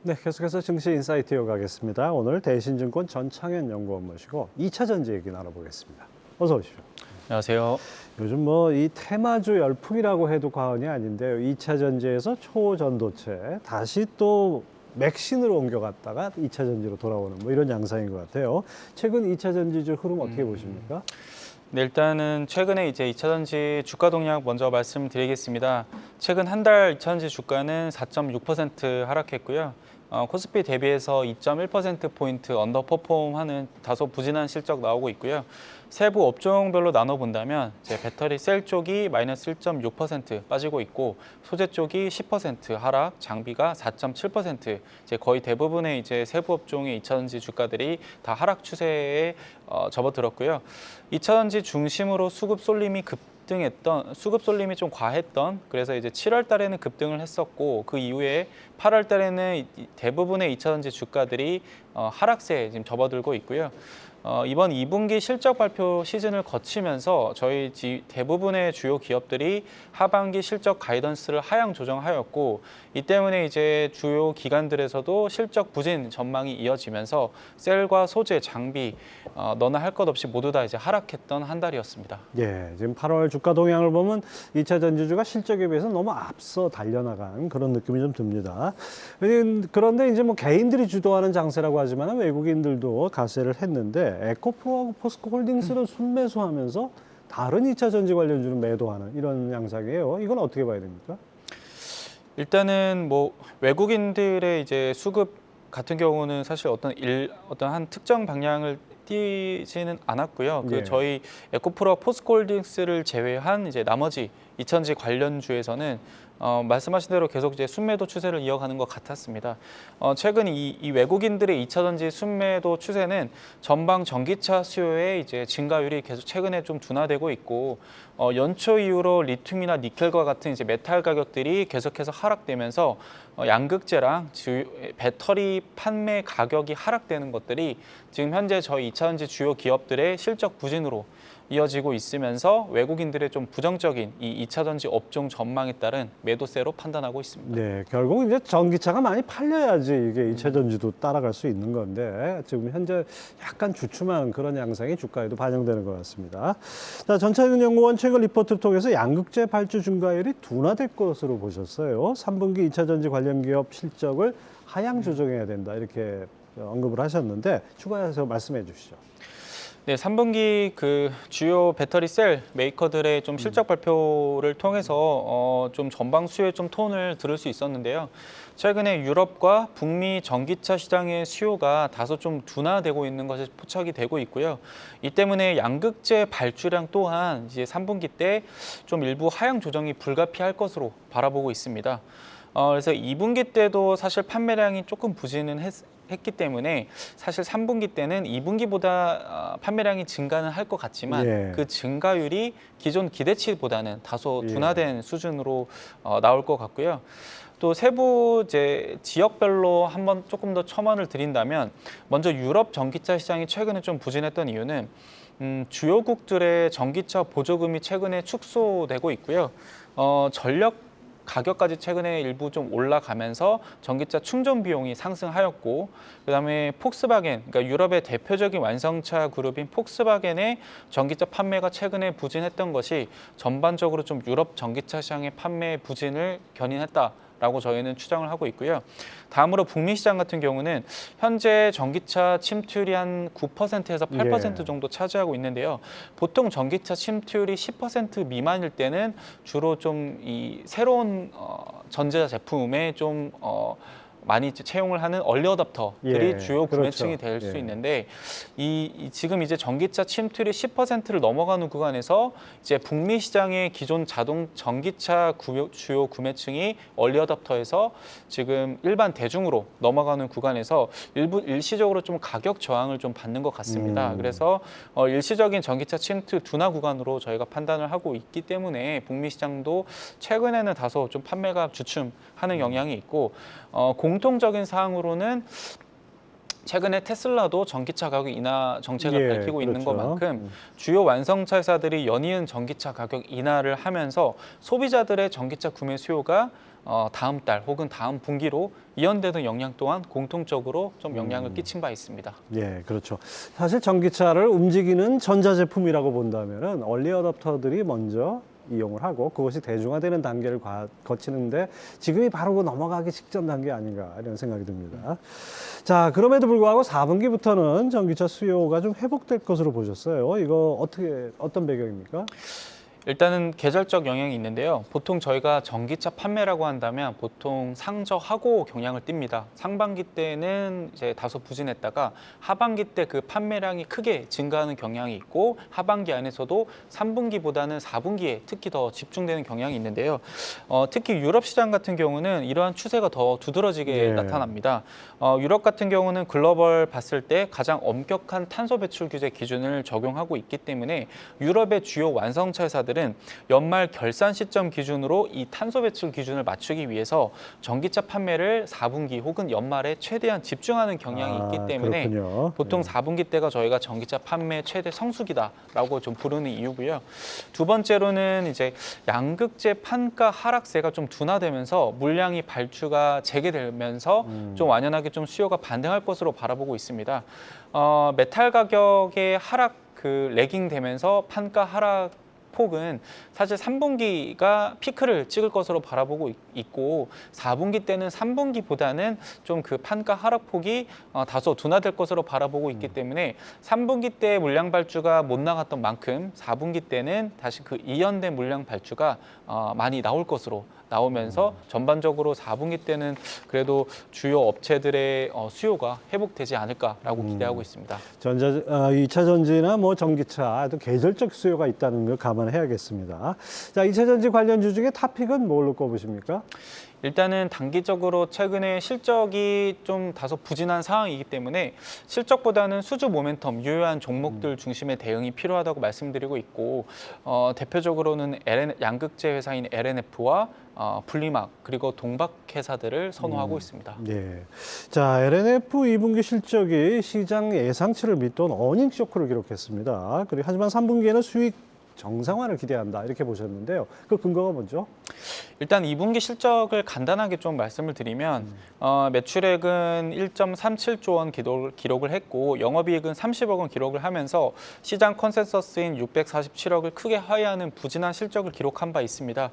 네, 계속해서 증시 인사이트 이어가겠습니다. 오늘 대신증권 전창현 연구원 모시고 2차 전지 얘기 나눠보겠습니다. 어서 오십시오. 안녕하세요. 요즘 뭐 이 테마주 열풍이라고 해도 과언이 아닌데요. 2차 전지에서 초전도체 다시 또 맥신으로 옮겨갔다가 2차 전지로 돌아오는 뭐 이런 양상인 것 같아요. 최근 2차 전지주 흐름 어떻게 보십니까? 네, 일단은 최근에 이제 2차 전지 주가 동향 먼저 말씀드리겠습니다. 최근 한 달 2차 전지 주가는 4.6% 하락했고요. 코스피 대비해서 2.1%포인트 언더퍼폼하는 다소 부진한 실적 나오고 있고요. 세부 업종별로 나눠본다면 이제 배터리 셀 쪽이 마이너스 1.6% 빠지고 있고 소재 쪽이 10% 하락, 장비가 4.7% 이제 거의 대부분의 이제 세부 업종의 2차 전지 주가들이 다 하락 추세에 접어들었고요. 2차 전지 중심으로 수급 쏠림이 수급 쏠림이 좀 과했던, 그래서 이제 7월 달에는 급등을 했었고 그 이후에 8월 달에는 대부분의 2차 전지 주가들이 하락세에 지금 접어들고 있고요. 이번 2분기 실적 발표 시즌을 거치면서 저희 대부분의 주요 기업들이 하반기 실적 가이던스를 하향 조정하였고, 이 때문에 이제 주요 기관들에서도 실적 부진 전망이 이어지면서 셀과 소재, 장비 너나 할 것 없이 모두 다 이제 하락했던 한 달이었습니다. 예, 지금 8월 주가 동향을 보면 2차 전지주가 실적에 비해서 너무 앞서 달려나간 그런 느낌이 좀 듭니다. 그런데 이제 뭐 개인들이 주도하는 장세라고 하지만 외국인들도 가세를 했는데 에코프로하고 포스코홀딩스는 순매수하면서 다른 2차 전지 관련주는 매도하는 이런 양상이에요. 이건 어떻게 봐야 됩니까? 일단은 뭐 외국인들의 이제 수급 같은 경우는 사실 어떤 한 특정 방향을 띄지는 않았고요. 예. 저희 에코프로 포스코홀딩스를 제외한 이제 나머지 2차 전지 관련주에서는 말씀하신 대로 계속 이제 순매도 추세를 이어가는 것 같았습니다. 최근 이 외국인들의 2차 전지 순매도 추세는 전방 전기차 수요의 이제 증가율이 계속 최근에 좀 둔화되고 있고, 연초 이후로 리튬이나 니켈과 같은 이제 메탈 가격들이 계속해서 하락되면서 양극재랑 배터리 판매 가격이 하락되는 것들이 지금 현재 저희 2차 전지 주요 기업들의 실적 부진으로 이어지고 있으면서 외국인들의 좀 부정적인 이 2차 전지 업종 전망에 따른 매도세로 판단하고 있습니다. 네, 결국 이제 전기차가 많이 팔려야지 이게 2차 전지도 따라갈 수 있는 건데 지금 현재 약간 주춤한 그런 양상이 주가에도 반영되는 것 같습니다. 자, 전창현 연구원 최근 리포트를 통해서 양극재 발주 증가율이 둔화될 것으로 보셨어요. 3분기 2차 전지 관련 기업 실적을 하향 조정해야 된다 이렇게 언급을 하셨는데 추가해서 말씀해 주시죠. 네, 3분기 그 주요 배터리 셀 메이커들의 좀 실적 발표를 통해서 좀 전방 수요의 좀 톤을 들을 수 있었는데요. 최근에 유럽과 북미 전기차 시장의 수요가 다소 좀 둔화되고 있는 것이 포착이 되고 있고요. 이 때문에 양극재 발주량 또한 이제 3분기 때 좀 일부 하향 조정이 불가피할 것으로 바라보고 있습니다. 그래서 2분기 때도 사실 판매량이 조금 부진은 했기 때문에 사실 3분기 때는 2분기보다 판매량이 증가는 할 것 같지만 예. 그 증가율이 기존 기대치보다는 다소 예. 둔화된 수준으로 나올 것 같고요. 또 세부 이제 지역별로 한번 조금 더 첨언을 드린다면, 먼저 유럽 전기차 시장이 최근에 좀 부진했던 이유는 주요국들의 전기차 보조금이 최근에 축소되고 있고요. 전력 가격까지 최근에 일부 좀 올라가면서 전기차 충전 비용이 상승하였고, 그다음에 폭스바겐, 그러니까 유럽의 대표적인 완성차 그룹인 폭스바겐의 전기차 판매가 최근에 부진했던 것이 전반적으로 좀 유럽 전기차 시장의 판매 부진을 견인했다라고 저희는 추정을 하고 있고요. 다음으로 북미 시장 같은 경우는 현재 전기차 침투율이 한 9%에서 8% 정도 차지하고 있는데요. 보통 전기차 침투율이 10% 미만일 때는 주로 좀 이 새로운 전자 제품에 좀 많이 채용을 하는 얼리 어답터들이 예, 주요 구매층이 그렇죠. 될 수 예. 있는데, 지금 이제 전기차 침투율이 10%를 넘어가는 구간에서 이제 북미 시장의 기존 전기차 주요 구매층이 얼리 어답터에서 지금 일반 대중으로 넘어가는 구간에서 일시적으로 좀 가격 저항을 좀 받는 것 같습니다. 그래서 일시적인 전기차 침투 둔화 구간으로 저희가 판단을 하고 있기 때문에 북미 시장도 최근에는 다소 좀 판매가 주춤하는 영향이 있고, 공통적인 사항으로는 최근에 테슬라도 전기차 가격 인하 정책을 밝히고 있는 그렇죠. 것만큼 주요 완성차 회사들이 연이은 전기차 가격 인하를 하면서 소비자들의 전기차 구매 수요가 다음 달 혹은 다음 분기로 이연되는 영향 또한 공통적으로 좀 영향을 끼친 바 있습니다. 예, 그렇죠. 사실 전기차를 움직이는 전자제품이라고 본다면은 얼리 어댑터들이 먼저 이용을 하고 그것이 대중화되는 단계를 거치는데 지금이 바로 그 넘어가기 직전 단계 아닌가 이런 생각이 듭니다. 자, 그럼에도 불구하고 4분기부터는 전기차 수요가 좀 회복될 것으로 보셨어요. 이거 어떤 배경입니까? 일단은 계절적 영향이 있는데요. 보통 저희가 전기차 판매라고 한다면 보통 상저하고 경향을 띱니다. 상반기 때는 이제 다소 부진했다가 하반기 때 그 판매량이 크게 증가하는 경향이 있고 하반기 안에서도 3분기보다는 4분기에 특히 더 집중되는 경향이 있는데요. 특히 유럽 시장 같은 경우는 이러한 추세가 더 두드러지게 예. 나타납니다. 유럽 같은 경우는 글로벌 봤을 때 가장 엄격한 탄소 배출 규제 기준을 적용하고 있기 때문에 유럽의 주요 완성차 회사들은 연말 결산 시점 기준으로 이 탄소 배출 기준을 맞추기 위해서 전기차 판매를 4분기 혹은 연말에 최대한 집중하는 경향이 있기 때문에 그렇군요. 보통 4분기 때가 저희가 전기차 판매 최대 성수기다라고 좀 부르는 이유고요. 두 번째로는 이제 양극재 판가 하락세가 좀 둔화되면서 물량이 발주가 재개되면서 좀 완연하게 좀 수요가 반등할 것으로 바라보고 있습니다. 메탈 가격의 하락 레깅되면서 판가 하락 폭은 사실 3분기가 피크를 찍을 것으로 바라보고 있고 4분기 때는 3분기보다는 좀 그 판가 하락폭이 다소 둔화될 것으로 바라보고 있기 때문에 3분기 때 물량 발주가 못 나갔던 만큼 4분기 때는 다시 그 이연된 물량 발주가 많이 나올 것으로 나오면서 전반적으로 4분기 때는 그래도 주요 업체들의 수요가 회복되지 않을까라고 기대하고 있습니다. 2차 전지나 뭐 전기차 또 계절적 수요가 있다는 걸 감안해야겠습니다. 자, 2차 전지 관련주 중에 탑픽은 뭘로 꼽으십니까? 일단은 단기적으로 최근에 실적이 좀 다소 부진한 상황이기 때문에 실적보다는 수주 모멘텀, 유효한 종목들 중심의 대응이 필요하다고 말씀드리고 있고 대표적으로는 양극재 회사인 LNF와 분리막 그리고 동박 회사들을 선호하고 있습니다. 네. 자, LNF 2분기 실적이 시장 예상치를 밑돈 어닝 쇼크를 기록했습니다. 그리고 하지만 3분기에는 수익 정상화를 기대한다 이렇게 보셨는데요. 그 근거가 뭐죠? 일단 2분기 실적을 간단하게 좀 말씀을 드리면 매출액은 1.37조 원 기록을 했고 영업이익은 30억 원 기록을 하면서 시장 컨센서스인 647억을 크게 하회하는 부진한 실적을 기록한 바 있습니다.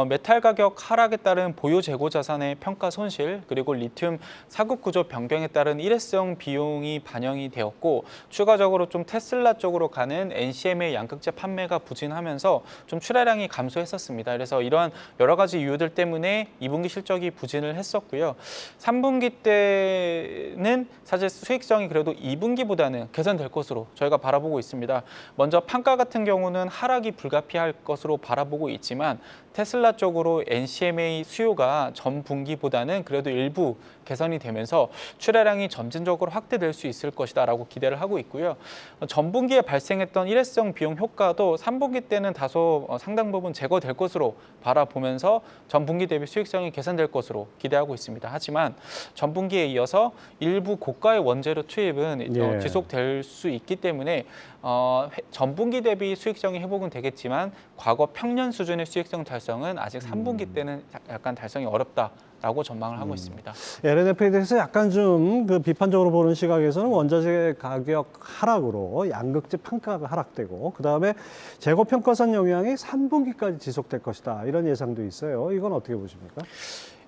메탈 가격 하락에 따른 보유 재고 자산의 평가 손실 그리고 리튬 사급 구조 변경에 따른 일회성 비용이 반영이 되었고 추가적으로 좀 테슬라 쪽으로 가는 NCM의 양극재 판매가 부진하면서 좀 출하량이 감소했었습니다. 그래서 이러한 여러 가지 이유들 때문에 2분기 실적이 부진을 했었고요. 3분기 때는 사실 수익성이 그래도 2분기보다는 개선될 것으로 저희가 바라보고 있습니다. 먼저 판가 같은 경우는 하락이 불가피할 것으로 바라보고 있지만 테슬라 쪽으로 NCMA 수요가 전 분기보다는 그래도 일부 개선이 되면서 출하량이 점진적으로 확대될 수 있을 것이다라고 기대를 하고 있고요. 전 분기에 발생했던 일회성 비용 효과도 3분기 때는 다소 상당 부분 제거될 것으로 바라보면서 전 분기 대비 수익성이 개선될 것으로 기대하고 있습니다. 하지만 전 분기에 이어서 일부 고가의 원재료 투입은 지속될 수 있기 때문에 전 분기 대비 수익성이 회복은 되겠지만 과거 평년 수준의 수익성 달성은 아직 3분기 때는 약간 달성이 어렵다라고 전망을 하고 있습니다. LNF에 대해서 약간 좀 그 비판적으로 보는 시각에서는 원자재 가격 하락으로 양극재 판가가 하락되고 그다음에 재고 평가선 영향이 3분기까지 지속될 것이다. 이런 예상도 있어요. 이건 어떻게 보십니까?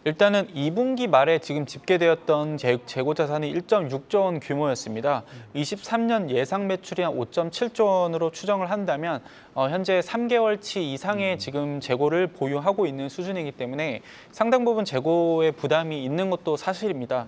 일단은 2분기 말에 지금 집계되었던 재고 자산이 1.6조 원 규모였습니다. 23년 예상 매출이 한 5.7조 원으로 추정을 한다면 현재 3개월치 이상의 지금 재고를 보유하고 있는 수준이기 때문에 상당 부분 재고에 부담이 있는 것도 사실입니다.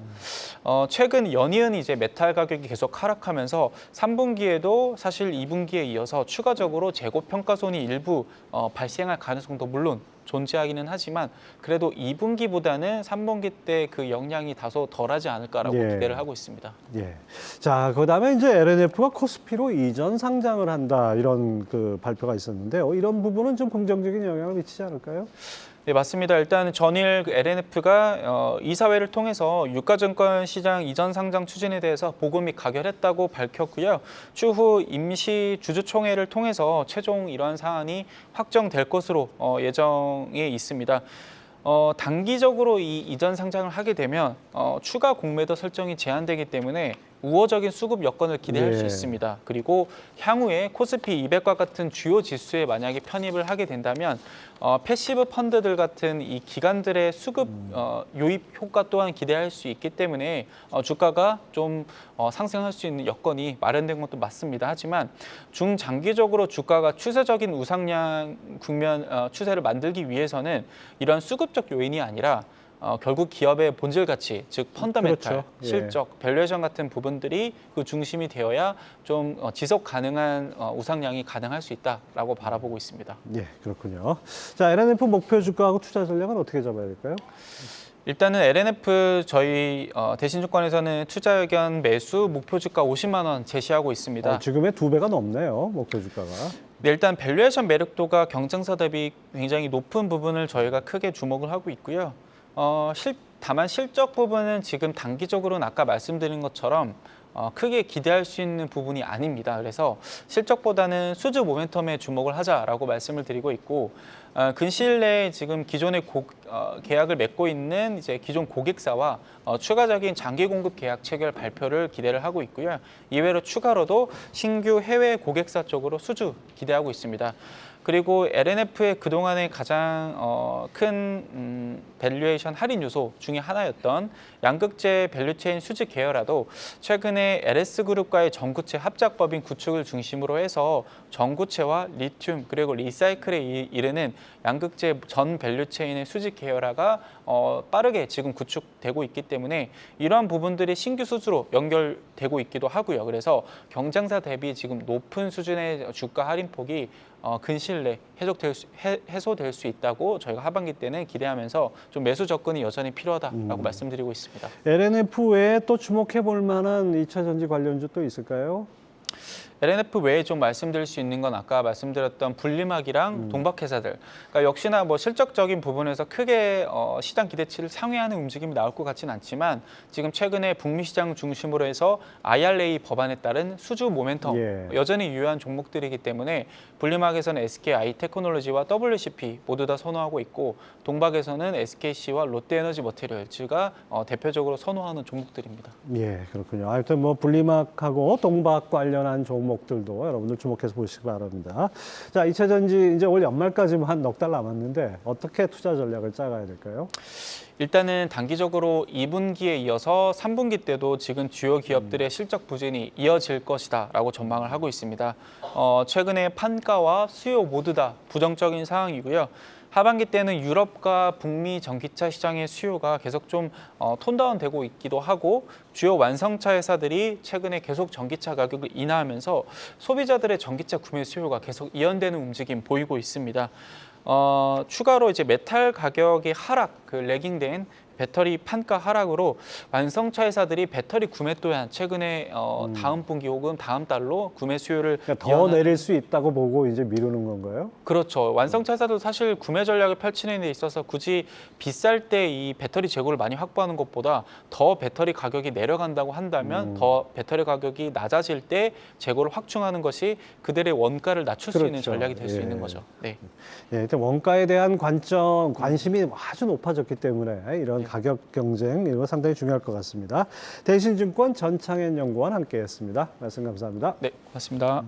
최근 연이은 이제 메탈 가격이 계속 하락하면서 3분기에도 사실 2분기에 이어서 추가적으로 재고 평가손이 일부 발생할 가능성도 물론 존재하기는 하지만 그래도 2분기보다는 3분기 때 그 영향이 다소 덜하지 않을까라고 기대를 하고 있습니다. 예. 자, 그다음에 이제 LNF가 코스피로 이전 상장을 한다 이런 그 발표가 있었는데요. 이런 부분은 좀 긍정적인 영향을 미치지 않을까요? 네, 맞습니다. 일단 전일 LNF가 이사회를 통해서 유가증권 시장 이전 상장 추진에 대해서 보고 및 가결했다고 밝혔고요. 추후 임시 주주총회를 통해서 최종 이러한 사안이 확정될 것으로 예정에 있습니다. 단기적으로 이 이전 상장을 하게 되면 추가 공매도 설정이 제한되기 때문에 우호적인 수급 여건을 기대할 수 예. 있습니다. 그리고 향후에 코스피 200과 같은 주요 지수에 만약에 편입을 하게 된다면 패시브 펀드들 같은 이 기관들의 수급 요입 효과 또한 기대할 수 있기 때문에 주가가 좀 상승할 수 있는 여건이 마련된 것도 맞습니다. 하지만 중장기적으로 주가가 추세적인 우상향 국면 추세를 만들기 위해서는 이런 수급적 요인이 아니라 결국 기업의 본질 가치, 즉 펀더멘탈, 그렇죠. 예. 실적, 밸류에이션 같은 부분들이 그 중심이 되어야 좀 지속 가능한 우상향이 가능할 수 있다라고 바라보고 있습니다. 예, 그렇군요. 자, LNF 목표 주가하고 투자 전략은 어떻게 잡아야 될까요? 일단은 LNF 저희 대신증권에서는 투자 의견 매수 목표 주가 50만 원 제시하고 있습니다. 지금의 2배가 넘네요, 목표 주가가. 네, 일단 밸류에이션 매력도가 경쟁사 대비 굉장히 높은 부분을 저희가 크게 주목을 하고 있고요. 다만 실적 부분은 지금 단기적으로는 아까 말씀드린 것처럼 크게 기대할 수 있는 부분이 아닙니다. 그래서 실적보다는 수주 모멘텀에 주목을 하자라고 말씀을 드리고 있고 근시일 내에 지금 기존의 계약을 맺고 있는 이제 기존 고객사와 추가적인 장기 공급 계약 체결 발표를 기대를 하고 있고요. 이외로 추가로도 신규 해외 고객사 쪽으로 수주 기대하고 있습니다. 그리고 LNF의 그동안의 가장 큰 밸류에이션 할인 요소 중에 하나였던 양극재 밸류체인 수지 계열화도 최근에 LS그룹과의 전구체 합작법인 구축을 중심으로 해서 전구체와 리튬 그리고 리사이클에 이르는 양극재 전 밸류체인의 수지 계열화가 빠르게 지금 구축되고 있기 때문에 이러한 부분들이 신규 수주로 연결되고 있기도 하고요. 그래서 경쟁사 대비 지금 높은 수준의 주가 할인폭이 근시일 내 해소될 수 있다고 저희가 하반기 때는 기대하면서 좀 매수 접근이 여전히 필요하다라고 말씀드리고 있습니다. LNF 외에 또 주목해 볼 만한 2차 전지 관련주 또 있을까요? LNF 외에 좀 말씀드릴 수 있는 건 아까 말씀드렸던 분리막이랑 동박회사들. 그러니까 역시나 뭐 실적적인 부분에서 크게 시장 기대치를 상회하는 움직임이 나올 것 같지는 않지만 지금 최근에 북미 시장 중심으로 해서 IRA 법안에 따른 수주 모멘텀 여전히 유효한 종목들이기 때문에 분리막에서는 SKI테크놀로지와 WCP 모두 다 선호하고 있고 동박에서는 SKC와 롯데에너지 머티리얼즈가 대표적으로 선호하는 종목들입니다. 예, 그렇군요. 하여튼 뭐 분리막하고 동박 관련한 종목들도 여러분들 주목해서 보시기 바랍니다. 자, 2차 전지 이제 올 연말까지만 한 넉 달 남았는데 어떻게 투자 전략을 짜가야 될까요? 일단은 단기적으로 2분기에 이어서 3분기 때도 지금 주요 기업들의 실적 부진이 이어질 것이다라고 전망을 하고 있습니다. 최근에 판가와 수요 모두 다 부정적인 상황이고요. 하반기 때는 유럽과 북미 전기차 시장의 수요가 계속 좀 톤다운되고 있기도 하고 주요 완성차 회사들이 최근에 계속 전기차 가격을 인하하면서 소비자들의 전기차 구매 수요가 계속 이연되는 움직임 보이고 있습니다. 추가로 이제 메탈 가격의 하락, 그 레깅된 배터리 판가 하락으로 완성차 회사들이 배터리 구매 또한 최근에 다음 분기 혹은 다음 달로 구매 수요를 그러니까 더 내릴 수 있다고 보고 이제 미루는 건가요? 그렇죠. 완성차 회사도 사실 구매 전략을 펼치는 데 있어서 굳이 비쌀 때 이 배터리 재고를 많이 확보하는 것보다 더 배터리 가격이 내려간다고 한다면 더 배터리 가격이 낮아질 때 재고를 확충하는 것이 그들의 원가를 낮출 수 있는 전략이 될 수 있는 거죠. 네. 예, 일단 원가에 대한 관심이 아주 높아졌기 때문에 이런 가격 경쟁 이거 상당히 중요할 것 같습니다. 대신증권 전창현 연구원 함께했습니다. 말씀 감사합니다. 네, 고맙습니다.